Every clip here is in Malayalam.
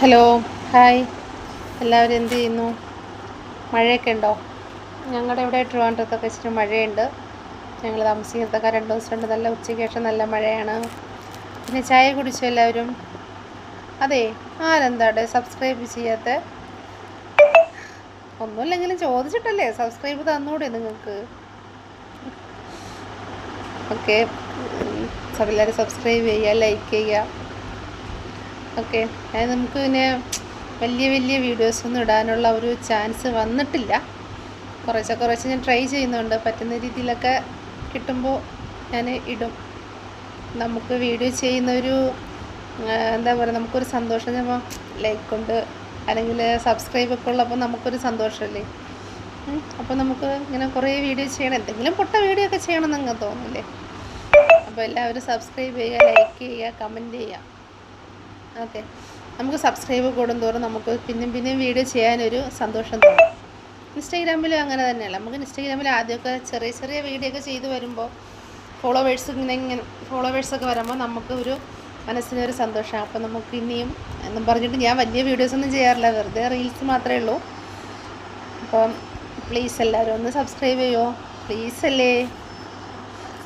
Hello, hi. എല്ലാവരും എന്ത് ചെയ്യുന്നു? മഴയൊക്കെ ഉണ്ടോ? ഞങ്ങളുടെ ഇവിടെ ട്രിവാൻഡ്രത്തൊക്കെ ഇച്ചിരി മഴയുണ്ട്. ഞങ്ങൾ താമസിക്കുന്നതൊക്കെ 2 ദിവസം കൊണ്ട് നല്ല ഉച്ചയ്ക്ക് ശേഷം നല്ല മഴയാണ്. പിന്നെ ചായ കുടിച്ചോ എല്ലാവരും? അതെ, ആരെന്താടെ സബ്സ്ക്രൈബ് ചെയ്യാത്ത? ഒന്നുമില്ലെങ്കിലും ചോദിച്ചിട്ടല്ലേ സബ്സ്ക്രൈബ് തന്നൂടെ നിങ്ങൾക്ക്? ഓക്കെ, എല്ലാവരും സബ്സ്ക്രൈബ് ചെയ്യുക, ലൈക്ക് ചെയ്യുക. ഓക്കെ, നമുക്ക് പിന്നെ വലിയ വലിയ വീഡിയോസൊന്നും ഇടാനുള്ള ഒരു ചാൻസ് വന്നിട്ടില്ല. കുറച്ച് ഞാൻ ട്രൈ ചെയ്യുന്നുണ്ട്. പറ്റുന്ന രീതിയിലൊക്കെ കിട്ടുമ്പോൾ ഞാൻ ഇടും. നമുക്ക് വീഡിയോ ചെയ്യുന്നൊരു എന്താ പറയുക, നമുക്കൊരു സന്തോഷം. ചിലപ്പോൾ ലൈക്ക് ഉണ്ട് അല്ലെങ്കിൽ സബ്സ്ക്രൈബൊക്കെ ഉള്ളപ്പോൾ നമുക്കൊരു സന്തോഷമല്ലേ. അപ്പോൾ നമുക്ക് ഇങ്ങനെ കുറേ വീഡിയോ ചെയ്യണം, എന്തെങ്കിലും പൊട്ട വീഡിയോ ഒക്കെ ചെയ്യണം എന്നങ്ങ് തോന്നില്ലേ. അപ്പോൾ എല്ലാവരും സബ്സ്ക്രൈബ് ചെയ്യുക, ലൈക്ക് ചെയ്യുക, കമൻറ്റ് ചെയ്യുക. ഓക്കെ, നമുക്ക് സബ്സ്ക്രൈബ് കൂടുന്തോറും നമുക്ക് പിന്നെയും വീഡിയോ ചെയ്യാനൊരു സന്തോഷം തോന്നും. ഇൻസ്റ്റാഗ്രാമിലും അങ്ങനെ തന്നെയല്ല. നമുക്ക് ഇൻസ്റ്റാഗ്രാമിൽ ആദ്യമൊക്കെ ചെറിയ വീഡിയോ ഒക്കെ ചെയ്ത് വരുമ്പോൾ ഫോളോവേഴ്സൊക്കെ വരുമ്പോൾ നമുക്ക് ഒരു മനസ്സിനൊരു സന്തോഷമാണ്. അപ്പോൾ നമുക്ക് ഇനിയും എന്നും പറഞ്ഞിട്ട് ഞാൻ വലിയ വീഡിയോസൊന്നും ചെയ്യാറില്ല, വെറുതെ റീൽസ് മാത്രമേ ഉള്ളൂ. അപ്പം പ്ലീസ് എല്ലാവരും ഒന്ന് സബ്സ്ക്രൈബ് ചെയ്യുമോ? പ്ലീസ് അല്ലേ.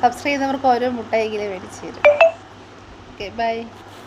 സബ്സ്ക്രൈബ് ചെയ്യുന്നവർക്ക് ഓരോ മുട്ടായിക്കിലെ മേടിച്ച് തരും. Okay, by.